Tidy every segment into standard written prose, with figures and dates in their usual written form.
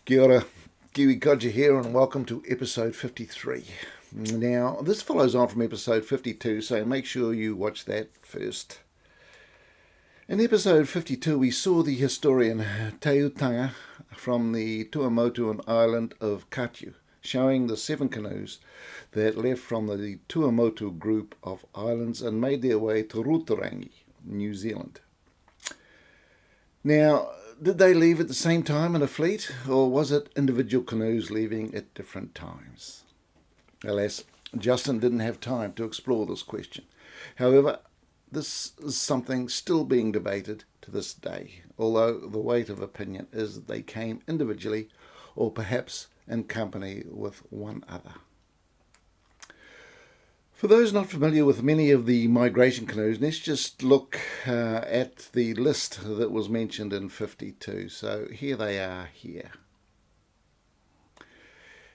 Kia ora, Kiwi Codger here, and welcome to episode 53. Now, this follows on from episode 52, so make sure you watch that first. In episode 52, we saw the historian Teutanga from the Tuamotu Island of Ana'a, showing the 7 canoes that left from the Tuamotu group of islands and made their way to Rotorangi, New Zealand. Now, did they leave at the same time in a fleet, or was it individual canoes leaving at different times? Alas, Justin didn't have time to explore this question. However, this is something still being debated to this day, although the weight of opinion is that they came individually or perhaps in company with one other. For those not familiar with many of the migration canoes, let's just look at the list that was mentioned in 52. So here they are here.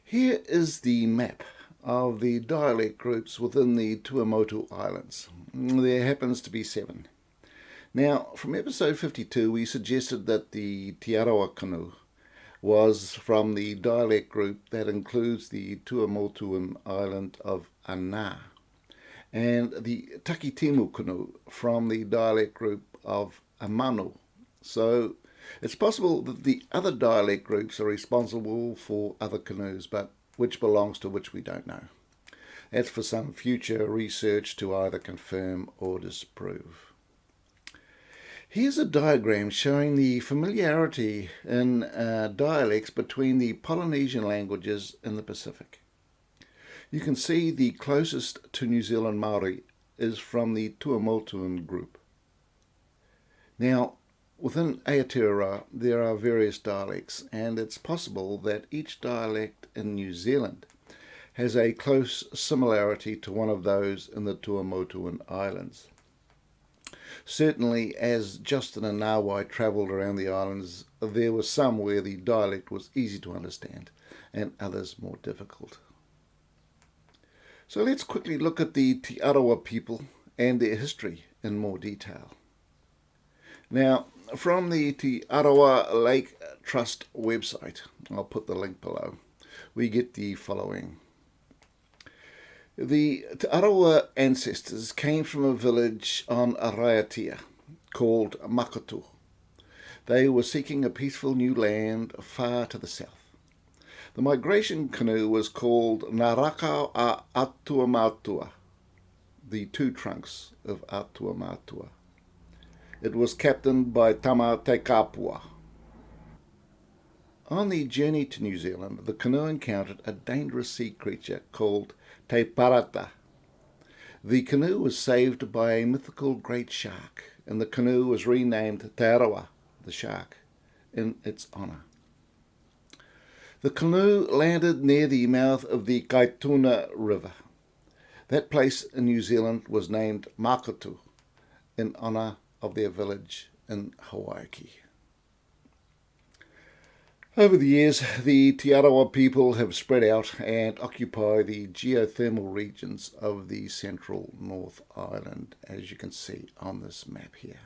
Here is the map of the dialect groups within the Tuamotu Islands. There happens to be 7. Now, from episode 52, we suggested that the Te Arawa Canoe was from the dialect group that includes the Tuamotu Island of Ana'a, and the Takitimu Canoe from the dialect group of Amano. So it's possible that the other dialect groups are responsible for other canoes, but which belongs to which we don't know. That's for some future research to either confirm or disprove. Here's a diagram showing the familiarity in dialects between the Polynesian languages in the Pacific. You can see the closest to New Zealand Māori is from the Tuamotu group. Now, within Aotearoa there are various dialects, and it's possible that each dialect in New Zealand has a close similarity to one of those in the Tuamotu Islands. Certainly, as Justin and Nawai travelled around the islands, there were some where the dialect was easy to understand and others more difficult. So let's quickly look at the Te Arawa people and their history in more detail. Now, from the Te Arawa Lake Trust website, I'll put the link below, we get the following. The Te Arawa ancestors came from a village on Raiatea called Makatu. They were seeking a peaceful new land far to the south. The migration canoe was called Naraka a Atuamatua, the 2 trunks of Atuamatua. It was captained by Tama Te Kapua. On the journey to New Zealand, the canoe encountered a dangerous sea creature called Te Paratha. The canoe was saved by a mythical great shark, and the canoe was renamed Te Arawa, the shark, in its honour. The canoe landed near the mouth of the Kaituna River. That place in New Zealand was named Makatu in honour of their village in Hawaiiki. Over the years, the Te Arawa people have spread out and occupy the geothermal regions of the central North Island, as you can see on this map here.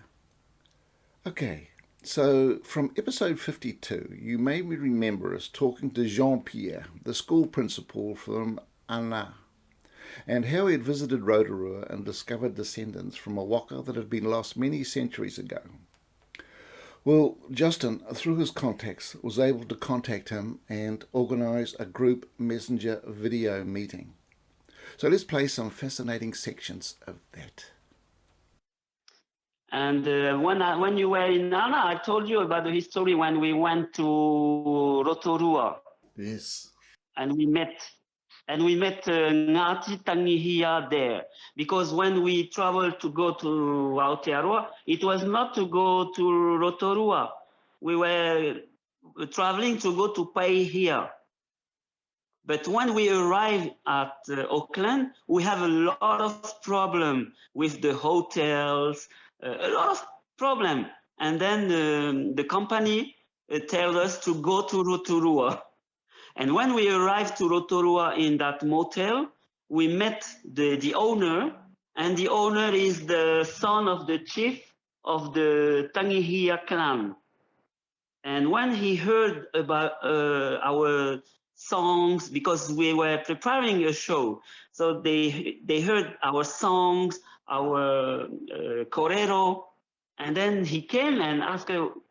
Okay. So, from episode 52, you may remember us talking to Jean-Pierre, the school principal from Ana'a, and how he had visited Rotorua and discovered descendants from a Waka that had been lost many centuries ago. Well, Justin, through his contacts, was able to contact him and organise a group messenger video meeting. So let's play some fascinating sections of that. And when you were in Ana'a, I told you about the history when we went to Rotorua. Yes. And we met Ngati Tangihia there. Because when we traveled to go to Aotearoa, it was not to go to Rotorua. We were traveling to go to Paihia. But when we arrived at Auckland, we have a lot of problem with the hotels, a lot of problem. And then the company told us to go to Rotorua. And when we arrived to Rotorua in that motel, we met the owner, and the owner is the son of the chief of the Tangihia clan. And when he heard about our songs, because we were preparing a show, so they heard our songs, our corero, and then he came and asked, "Oh,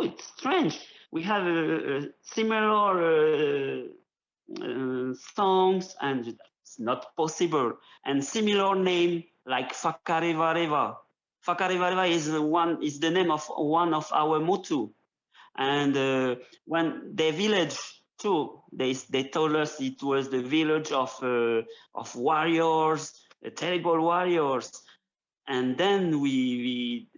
it's strange. We have a similar songs, and it's not possible. And similar name like Whakarewareva. Whakarewareva is the name of one of our motu." And when the village too, they told us it was the village of warriors, terrible warriors. And then we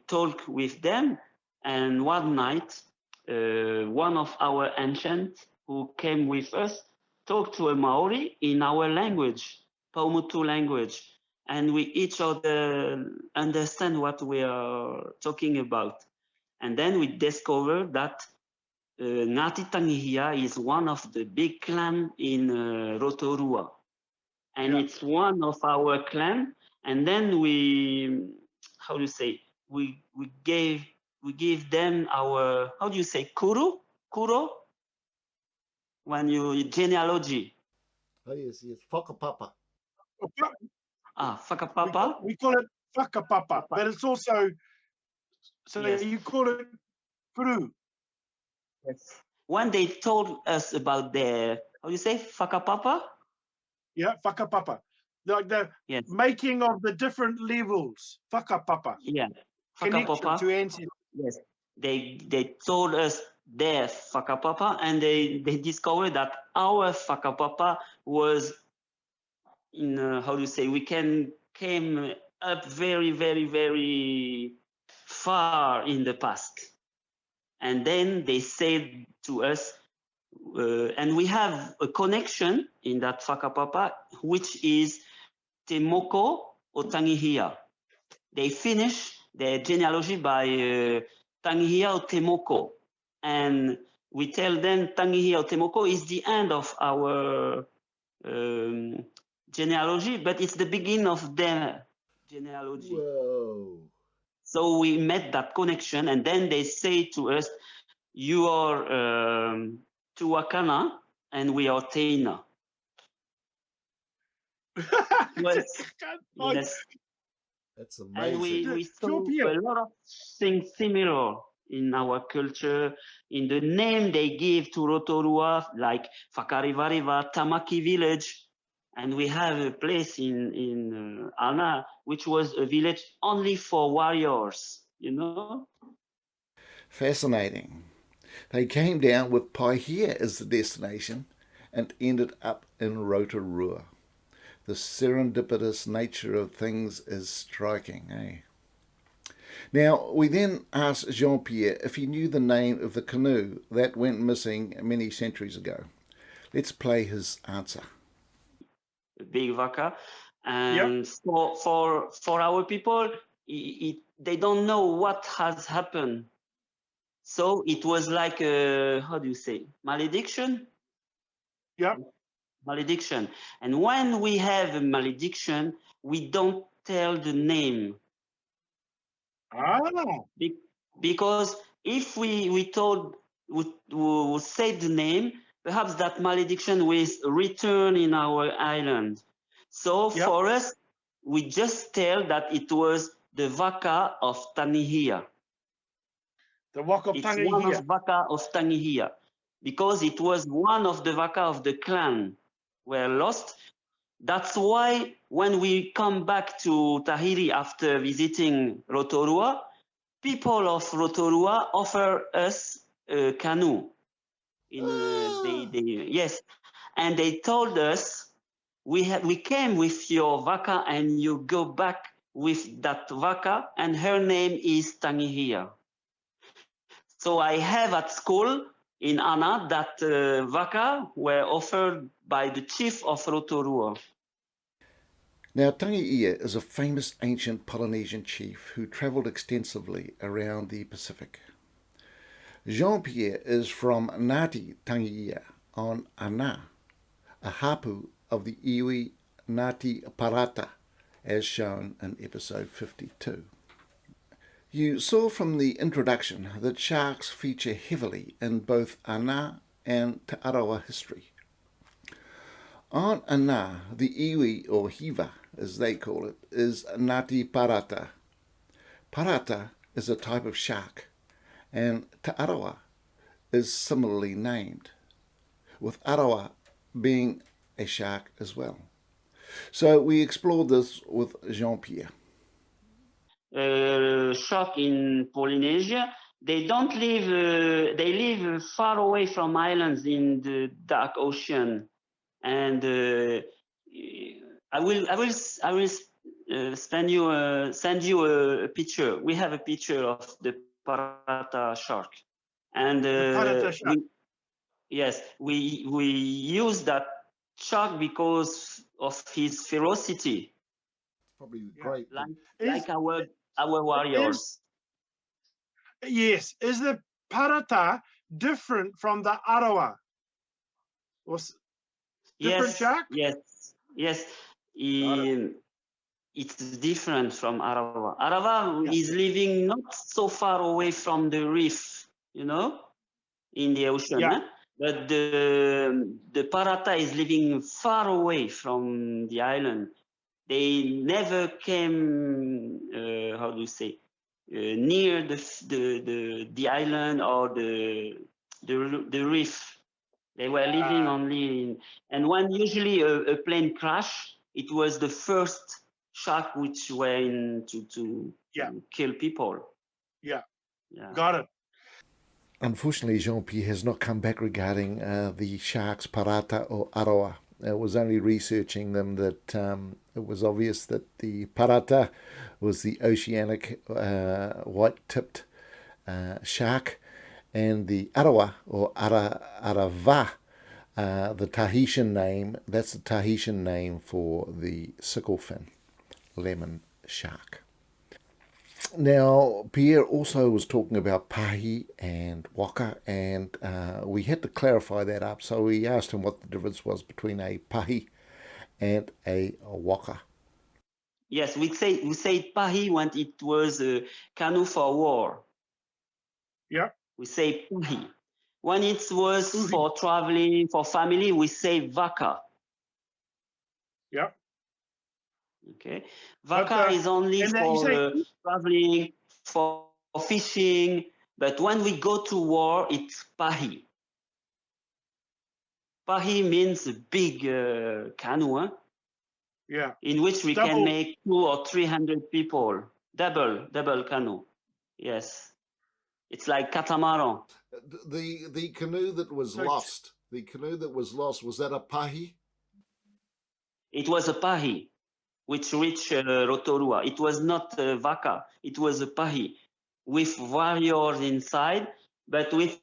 talked with them, and one night, one of our ancients who came with us talked to a Maori in our language, Paumotu language, and we each other understand what we are talking about. And then we discovered that Ngati Tangihia is one of the big clans in Rotorua, and it's one of our clan. And then how do you say, we give them our, how do you say, kuro when you genealogy. Oh, yes, whakapapa. Whakapapa. We call it whakapapa, but it's also, so Yes. you call it kuru. Yes. When they told us about the, how do you say, whakapapa? Yeah, whakapapa. Like the Yes. making of the different levels. Whakapapa. Yeah. Connection Whakapapa. to ancestors. Yes. They told us their whakapapa, and they discovered that our whakapapa was in, how do you say, we came up very, very, very far in the past. And then they said to us, and we have a connection in that whakapapa, which is Te Moko o Tangihia. They finish their genealogy by Tangihia o Te Moko. And we tell them Tangihia o Te Moko is the end of our genealogy, but it's the beginning of their genealogy. Whoa. So we made that connection, and then they say to us, "You are Tuakana, and we are Teina." Yes. Yes. That's And amazing. we saw a lot of things similar in our culture, in the name they give to Rotorua, like Whakarewareva, Tamaki village. And we have a place in Ana'a, which was a village only for warriors, you know? Fascinating. They came down with Paihia as the destination and ended up in Rotorua. The serendipitous nature of things is striking, eh? Now, we then asked Jean Pierre if he knew the name of the canoe that went missing many centuries ago. Let's play his answer. Big Waka. And for our people, they don't know what has happened. So it was like a, how do you say, malediction? Yeah. Malediction. And when we have a malediction, we don't tell the name. Because if we would say the name, perhaps that malediction will return in our island. So for us, we just tell that it was the Waka of Tangihia. The Waka of Tangihia. It's one of Waka of Tangihia, because it was one of the Waka of the clan were lost. That's why when we come back to Tahiri after visiting Rotorua, people of Rotorua offer us a canoe. Yes, and they told us, we came with your Waka and you go back with that Waka, and her name is Tangihia. So I have at school in Ana'a that Waka were offered by the chief of Rotorua. Now, Tangihia is a famous ancient Polynesian chief who travelled extensively around the Pacific. Jean-Pierre is from Ngati Tangihia on Ana'a, a hapu of the iwi Ngati Paratha, as shown in episode 52. You saw from the introduction that sharks feature heavily in both Ana'a and Te Arawa history. On Ana'a, the iwi or hiva, as they call it, is Ngāti Paratha. Paratha is a type of shark, and Te Arawa is similarly named, with Arawa being a shark as well. So we explored this with Jean-Pierre. Shark in Polynesia, they don't live. They live far away from islands in the dark ocean, and I will send you a picture. We have a picture of the Paratha shark, and The Paratha shark. we use that shark because of his ferocity, Probably Yeah. great. like our Is warriors. yes, is the Paratha different from the Arawa? Or different Yes, shark? yes. Got it. It's different from Arawa. Arawa Yeah. is living not so far away from the reef, in the ocean. Yeah. Eh? But the Paratha is living far away from the island. They never came, how do you say, near the island or the reef. They were living only in, and when usually a plane crash, it was the first shark which were in to Yeah. kill people. Yeah. Yeah. Got it. Unfortunately, Jean-Pierre has not come back regarding the sharks Paratha or Arawa. It was only researching them that it was obvious that the Paratha was the oceanic white-tipped shark, and the Arawa or Arava, the Tahitian name, that's the Tahitian name for the sicklefin lemon shark. Now, Pierre also was talking about pahi and waka, and we had to clarify that up. So we asked him what the difference was between a pahi and a waka. Yes, we say pahi when it was a canoe for war. Yeah. We say pahi. When it was for traveling for family, we say vaka. Yeah. Okay, vaka is only and that you for say traveling, for fishing. But when we go to war, it's pahi. Pahi means a big canoe, yeah. in which we can Double. make 200 or 300 people. Double canoe. Yes, it's like catamaran. The canoe that was So lost, was that a pahi? It was a pahi which reached Rotorua. It was not a vaka. It was a pahi with warriors inside. But we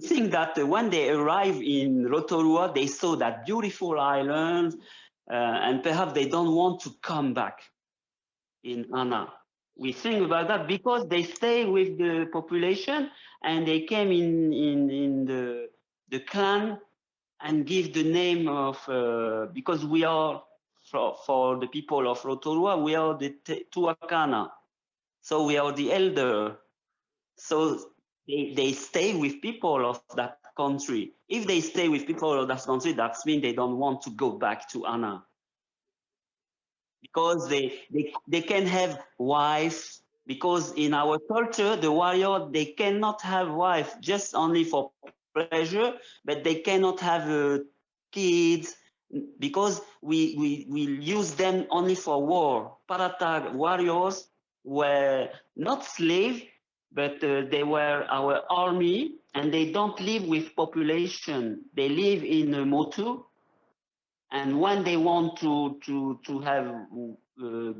think that when they arrive in Rotorua, they saw that beautiful island, and perhaps they don't want to come back in Ana'a. We think about that because they stay with the population and they came in the clan and give the name of, because we are, for the people of Rotorua, we are the Tuakana. So we are the elder. So they stay with people of that country. If they stay with people of that country, that means they don't want to go back to Ana'a. Because they can have wife, because in our culture the warrior, they cannot have wife just only for pleasure, but they cannot have kids, because we use them only for war. Paratha warriors were not slaves, but they were our army, and they don't live with population. They live in a motu, and when they want to have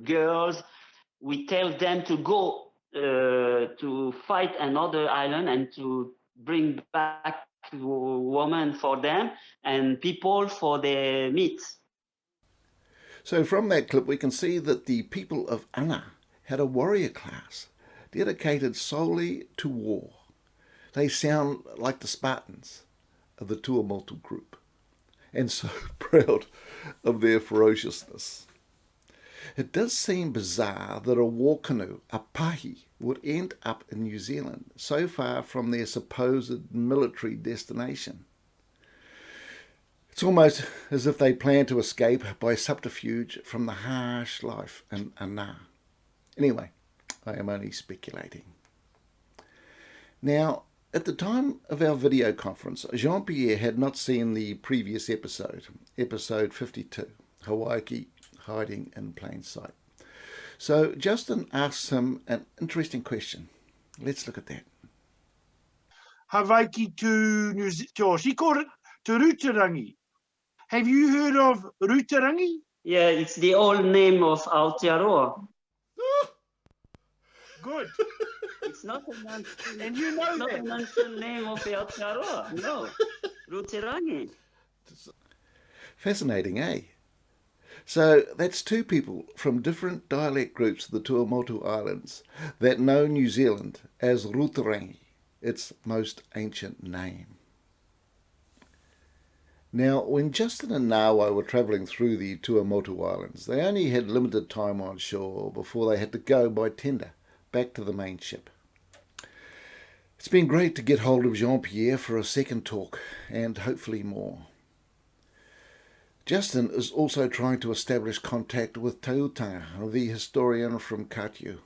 girls, we tell them to go to fight another island and to bring back women for them and people for their meat. So from that clip, we can see that the people of Ana'a had a warrior class dedicated solely to war. They sound like the Spartans of the Tuamotu group, and so proud of their ferociousness. It does seem bizarre that a war canoe, a pahi, would end up in New Zealand, so far from their supposed military destination. It's almost as if they plan to escape by subterfuge from the harsh life in Ana'a. Anyway, I am only speculating. Now, at the time of our video conference, Jean-Pierre had not seen the previous episode, episode 52, Hawaiiki, Hiding in Plain Sight. So Justin asks him an interesting question. Let's look at that. Hawaiiki to New Zealand. She called it Te Rūtarangi. Have you heard of Rūtarangi? Yeah, it's the old name of Aotearoa. Good. It's not an ancient, And you know not that. an ancient name of Aotearoa. No, Rūtarangi. Fascinating, eh? So that's two people from different dialect groups of the Tuamotu Islands that know New Zealand as Rūtarangi, its most ancient name. Now, when Justin and Nawa were travelling through the Tuamotu Islands, they only had limited time on shore before they had to go by tender back to the main ship. It's been great to get hold of Jean-Pierre for a second talk, and hopefully more. Justin is also trying to establish contact with Tautanga, the historian from Katiu.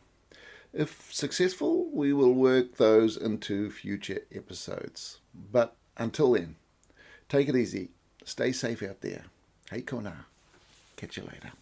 If successful, we will work those into future episodes. But until then, take it easy. Stay safe out there. Hei kona. Catch you later.